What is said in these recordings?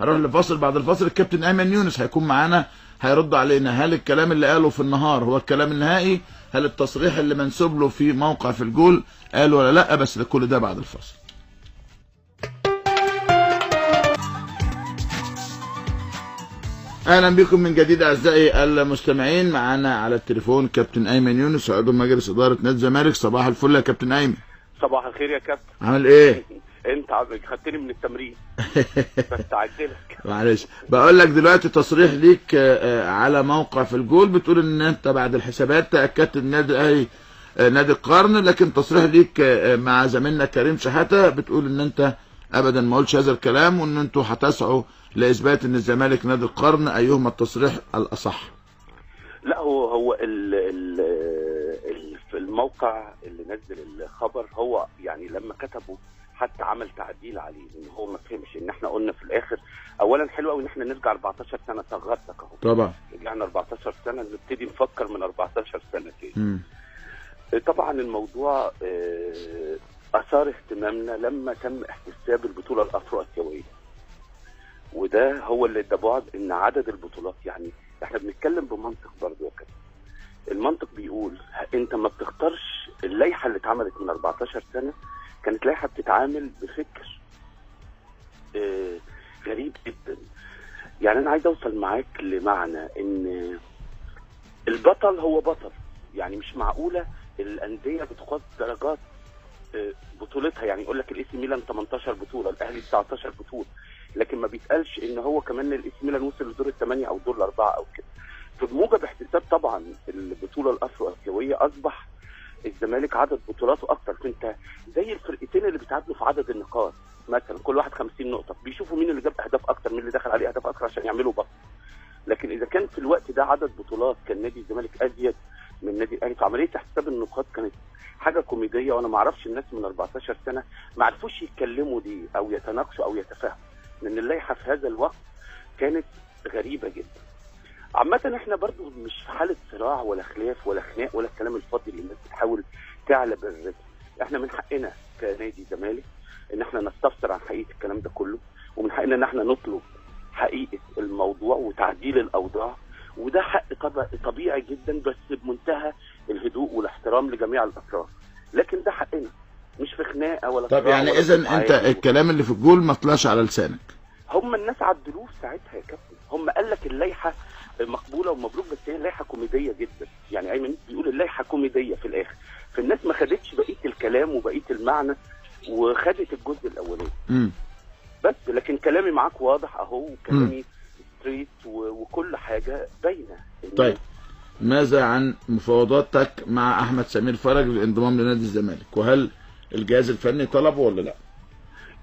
هروح لفاصل، بعد الفاصل الكابتن ايمن يونس هيكون معانا هيرد علينا هل الكلام اللي قاله في النهار هو الكلام النهائي، هل التصريح اللي منسوب له في موقع في الجول قال ولا لا، بس كل ده بعد الفاصل. اهلا بكم من جديد اعزائي المستمعين. معانا على التليفون كابتن ايمن يونس عضو مجلس اداره نادي الزمالك. صباح الفل يا كابتن ايمن. صباح الخير يا كابتن. عامل ايه؟ انت خدتني من التمرين بس عدلك. معلش، بقول لك دلوقتي تصريح ليك على موقع في الجول بتقول ان انت بعد الحسابات تاكدت ان النادي الاهلي نادي القرن، لكن تصريح ليك مع زميلنا كريم شحاته بتقول ان انت ابدا ما قلتش هذا الكلام، وان انتوا هتسعوا لاثبات ان الزمالك نادي القرن. ايهما التصريح الاصح؟ لا هو في الموقع اللي نزل الخبر هو يعني لما كتبه حتى عمل تعديل عليه، ان هو ما فهمش ان احنا قلنا في الاخر. اولا حلو قوي ان احنا نرجع 14 سنه، صغرتك اهو طبعا رجعنا 14 سنه، نبتدي نفكر من 14 سنه تاني. طبعا الموضوع اثار اهتمامنا لما تم احتساب البطوله الافرو اسيويه، وده هو اللي ادى بعد ان عدد البطولات. يعني احنا بنتكلم بمنطق برضه يا كابتن. المنطق بيقول انت ما بتختارش. اللائحه اللي اتعملت من 14 سنه كانت لائحه بتتعامل بفكر غريب جدا. يعني انا عايز اوصل معاك لمعنى ان البطل هو بطل. يعني مش معقوله الانديه بتاخد درجات بطولتها. يعني يقول لك الاي سي ميلان 18 بطوله، الاهلي 19 بطوله، لكن ما بيتقالش ان هو كمان الاي سي ميلان وصل لدور الثمانيه او دور الاربعه او كده. فبموجب احتساب طبعا البطوله الافرو اسيويه اصبح الزمالك عدد بطولاته اكتر. فانت زي الفرقتين اللي بيتعادلوا في عدد النقاط، مثلا كل واحد 50 نقطه، بيشوفوا مين اللي جاب اهداف اكتر، مين اللي دخل عليه اهداف اكتر عشان يعملوا بطل. لكن اذا كان في الوقت ده عدد بطولات كان نادي الزمالك ازيد من نادي الاهلي، فعمليه احتساب النقاط كانت حاجه كوميديه. وانا ما اعرفش الناس من 14 سنه ما عرفوش يتكلموا دي او يتناقشوا او يتفاهموا، لان اللائحه في هذا الوقت كانت غريبه جدا. عامه احنا برضو مش في حاله صراع ولا خلاف ولا خناق ولا الكلام الفاضي اللي الناس بتحاول تعلى بالرزق. احنا من حقنا كنادي زمالك ان احنا نستفسر عن حقيقه الكلام ده كله، ومن حقنا ان احنا نطلب حقيقه الموضوع وتعديل الاوضاع، وده حق طبيعي جدا بس بمنتهى الهدوء والاحترام لجميع الاطراف. لكن ده حقنا، مش في خناقه ولا. طب يعني اذا انت الكلام اللي في الجول ما طلعش على لسانك؟ هم الناس عدلوه ساعتها يا كابتن. هم قال لك اللائحه مقبوله ومبروك، بس هي اللائحه كوميديه جدا. يعني ايمن بيقول اللائحه كوميديه في الاخر، فالناس ما خدتش بقيه الكلام وبقيه المعنى وخدت الجزء الاولاني بس. لكن كلامي معاك واضح اهو، وكلامي ستريت وكل حاجه باينه. طيب ماذا عن مفاوضاتك مع احمد سمير فرج للانضمام لنادي الزمالك، وهل الجهاز الفني طلبه ولا لا؟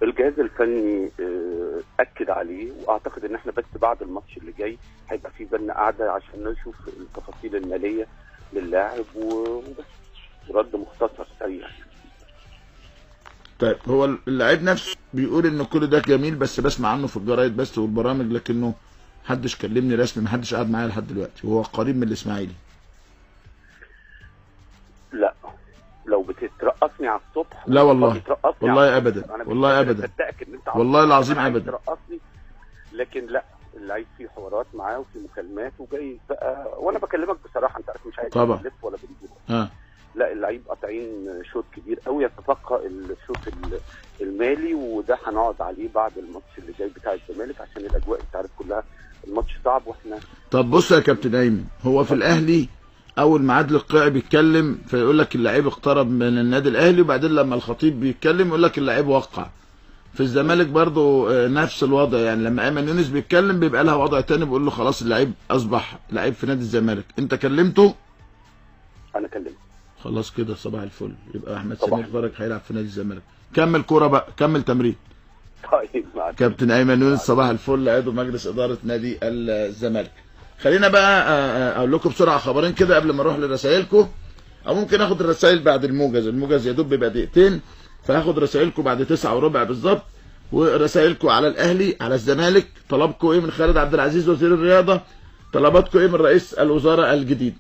الجهاز الفني اكد عليه، واعتقد ان احنا بس بعد الماتش اللي جاي هيبقى في بينا قاعده عشان نشوف التفاصيل الماليه للاعب وبس. رد مختصر سريع. طيب هو اللاعب نفسه بيقول ان كل ده جميل، بس بسمع عنه في الجرايد بس والبرامج، لكنه محدش كلمني رسمي، محدش قعد معايا لحد دلوقتي، وهو قريب من الاسماعيلي. لا لو بتترقصني على الصبح. لا والله والله ابدا، والله ابدا، والله العظيم ابدا. لكن لا، اللعيب فيه حوارات معاه وفي مكالمات وجاي بقى، وانا بكلمك بصراحه، انت عارف مش عايز نلف ولا بنجيب. لا اللعيب قاطعين شوط كبير قوي يتبقى الشوط المالي، وده هنقعد عليه بعد الماتش اللي جاي بتاع الزمالك عشان الاجواء انت عارف كلها الماتش صعب واحنا. طب بص يا كابتن ايمن، هو في الاهلي اول ما عادل القيعي بيتكلم فيقول لك اللعيب اقترب من النادي الاهلي، وبعدين لما الخطيب بيتكلم يقول لك اللعيب وقع. في الزمالك برضو نفس الوضع، يعني لما ايمن يونس بيتكلم بيبقى لها وضع تاني، بيقول له خلاص اللعيب اصبح لعيب في نادي الزمالك. انت كلمته؟ انا كلمته. خلاص كده صباح الفل، يبقى احمد سمير فرج هيلعب في نادي الزمالك. كمل كوره بقى، كمل تمرين. طيب كابتن ايمن يونس صباح الفل، عضو مجلس اداره نادي الزمالك. خلينا بقى اقول لكم بسرعه خبرين كده قبل ما اروح لرسائلكم، او ممكن اخد الرسائل بعد الموجز. الموجز يا دوب بيبقى دقيقتين، فهاخد رسائلكم بعد 9:15 بالظبط. ورسائلكم على الاهلي، على الزمالك، طلبكم ايه من خالد عبد العزيز وزير الرياضه، طلباتكم ايه من رئيس الوزراء الجديد.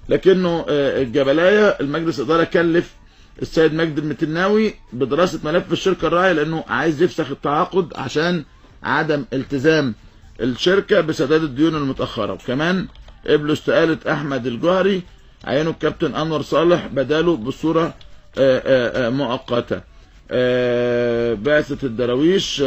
لكنه الجبلايه المجلس الاداره كلف السيد مجدي المتناوي بدراسه ملف الشركه الراعيه، لانه عايز يفسخ التعاقد عشان عدم التزام الشركه بسداد الديون المتاخره. وكمان قبلوا استقاله احمد الجوهري، عينوا الكابتن انور صالح بداله بصوره مؤقته. بعثه الدراويش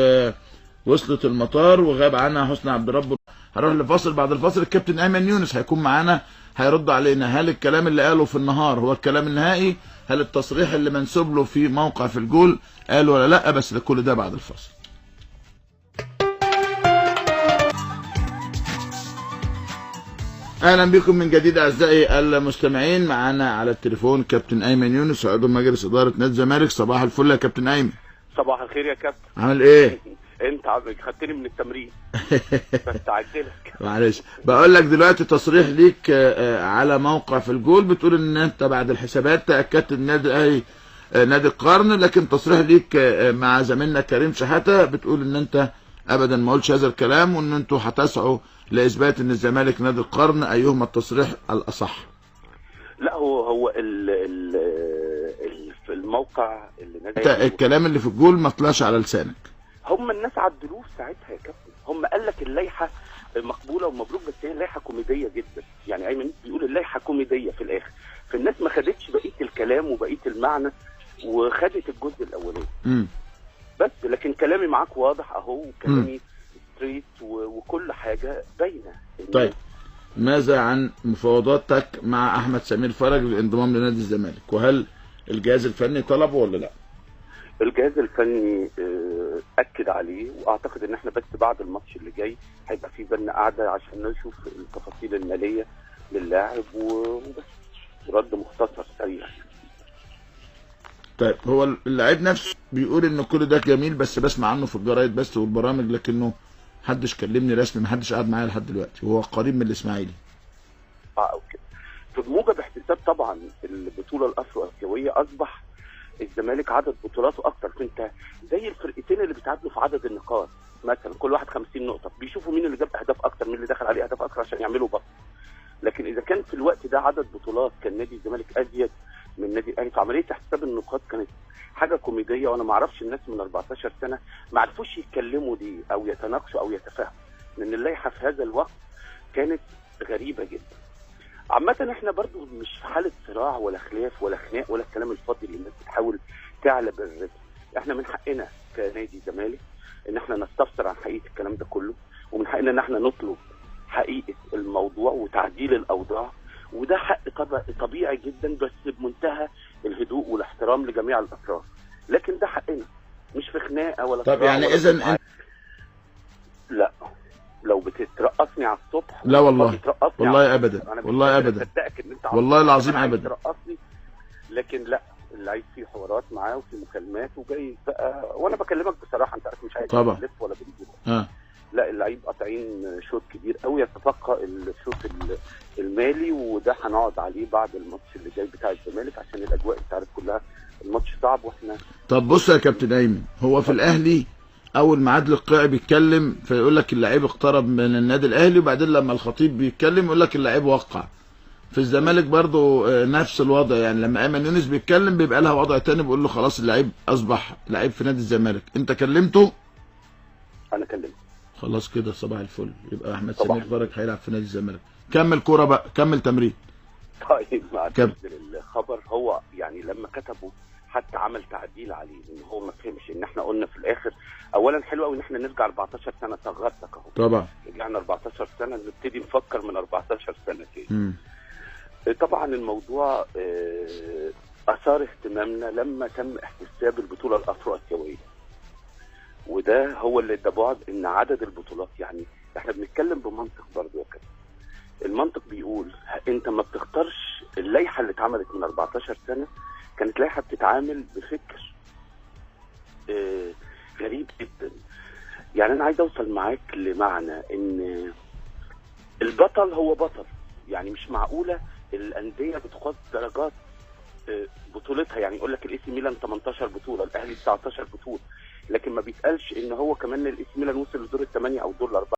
وصلت المطار وغاب عنها حسني عبد ربه. هروح لفاصل، بعد الفاصل الكابتن ايمن يونس هيكون معانا هيرد علينا. هل الكلام اللي قاله في النهار هو الكلام النهائي؟ هل التصريح اللي منسوب له في موقع في الجول قال ولا لا؟ بس كل ده بعد الفاصل. اهلا بكم من جديد اعزائي المستمعين. معانا على التليفون كابتن ايمن يونس عضو مجلس اداره نادي الزمالك. صباح الفل يا كابتن ايمن. صباح الخير يا كابتن. عامل ايه؟ انت خدتني من التمرين بس عدلك. معلش، بقول لك دلوقتي تصريح ليك على موقع في الجول بتقول ان انت بعد الحسابات تاكدت ان النادي الاهلي نادي القرن، لكن تصريح ليك مع زميلنا كريم شحاته بتقول ان انت ابدا ما قلتش هذا الكلام، وان انتوا هتسعوا لاثبات ان الزمالك نادي القرن. ايهما التصريح الاصح؟ لا هو في الموقع اللي نادي الكلام اللي في الجول ما طلعش على لسانك. هم الناس عدلوه ساعتها يا كابتن، هم قال لك اللائحه مقبوله ومبروك، بس هي اللائحه كوميديه جدا. يعني ايمن بيقول اللائحه كوميديه في الاخر، فالناس ما خدتش بقيه الكلام وبقيه المعنى وخدت الجزء الاولاني بس. لكن كلامي معاك واضح اهو، وكلامي ستريت وكل حاجه باينه. طيب ماذا عن مفاوضاتك مع احمد سمير فرج للانضمام لنادي الزمالك؟ وهل الجهاز الفني طلبه ولا لا؟ الجهاز الفني اكد عليه، واعتقد ان احنا بس بعد الماتش اللي جاي هيبقى في بينا قاعده عشان نشوف التفاصيل الماليه للاعب وبس. رد مختصر سريع. طيب هو اللاعب نفسه بيقول ان كل ده جميل، بس بسمع عنه في الجرايد بس والبرامج، لكنه محدش كلمني رسمي، محدش قعد معايا لحد دلوقتي، وهو قريب من الاسماعيلي. اوكي. في موجب احتساب طبعا البطوله الافرو اسيويه اصبح الزمالك عدد بطولاته اكتر. فانت زي الفرقتين اللي بيتعادلوا في عدد النقاط مثلا، كل واحد 50 نقطه، بيشوفوا مين اللي جاب اهداف اكتر، مين اللي دخل عليه اهداف اكتر عشان يعملوا بطل. لكن اذا كان في الوقت ده عدد بطولات كان نادي الزمالك ازيد من نادي الاهلي، فعمليه احتساب النقاط كانت حاجه كوميديه. وانا ما اعرفش الناس من 14 سنه ما عرفوش يتكلموا دي او يتناقشوا او يتفاهموا، لان اللائحه في هذا الوقت كانت غريبه جدا. عامة احنا برضو مش في حالة صراع ولا خلاف ولا خناق ولا الكلام الفاضي اللي الناس بتحاول تعلى بالرزق. احنا من حقنا كنادي زمالك ان احنا نستفسر عن حقيقة الكلام ده كله، ومن حقنا ان احنا نطلب حقيقة الموضوع وتعديل الاوضاع، وده حق طبيعي جدا، بس بمنتهى الهدوء والاحترام لجميع الاطراف. لكن ده حقنا، مش في خناقة ولا طب يعني اذا لا، لو بتترقصني على الصبح لا والله والله ابدا والله ابدا والله العظيم ابدا ترقصني. لكن لا، اللعيب فيه حوارات معاه وفي مكالمات وجاي بقى، وانا بكلمك بصراحه، انت عارف مش عايز نلف ولا بنجيب. لا، اللعيب قاطعين شوط كبير قوي يتبقى الشوط المالي، وده هنقعد عليه بعد الماتش اللي جاي بتاع الزمالك، عشان الاجواء انت عارف كلها الماتش صعب واحنا. طب بص يا كابتن ايمن، هو في الاهلي اول ما عادل القيعي بيتكلم فيقول لك اللعيب اقترب من النادي الاهلي، وبعدين لما الخطيب بيتكلم يقول لك اللعيب وقع. في الزمالك برضو نفس الوضع، يعني لما ايمن يونس بيتكلم بيبقى لها وضع تاني، بيقول له خلاص اللعيب اصبح لعيب في نادي الزمالك. انت كلمته؟ انا كلمته. خلاص كده صباح الفل، يبقى احمد سمير فرج هيلعب في نادي الزمالك. كمل كوره بقى، كمل تمرين. طيب مع الخبر، هو يعني لما كتبوا حتى عمل تعديل عليه، ان هو ما فهمش ان احنا قلنا في الاخر. اولا حلو قوي ان احنا نرجع 14 سنه، صغرتك اهو. طبعا رجعنا 14 سنه، نبتدي نفكر من 14 سنه تاني. طبعا الموضوع اثار اهتمامنا لما تم احتساب البطوله الافرو اسيويه، وده هو اللي ادى بعد ان عدد البطولات. يعني احنا بنتكلم بمنطق برضه يا كابتن. المنطق بيقول انت ما بتختارش. اللائحه اللي اتعملت من 14 سنه كانت لائحه بتتعامل بفكر غريب جدا. يعني انا عايز اوصل معاك لمعنى ان البطل هو بطل. يعني مش معقوله الانديه بتاخد درجات بطولتها. يعني يقول لك الاي سي ميلان 18 بطوله، الاهلي 19 بطوله، لكن ما بيتقالش ان هو كمان الاي سي ميلان وصل لدور الثمانيه او دور الاربعه.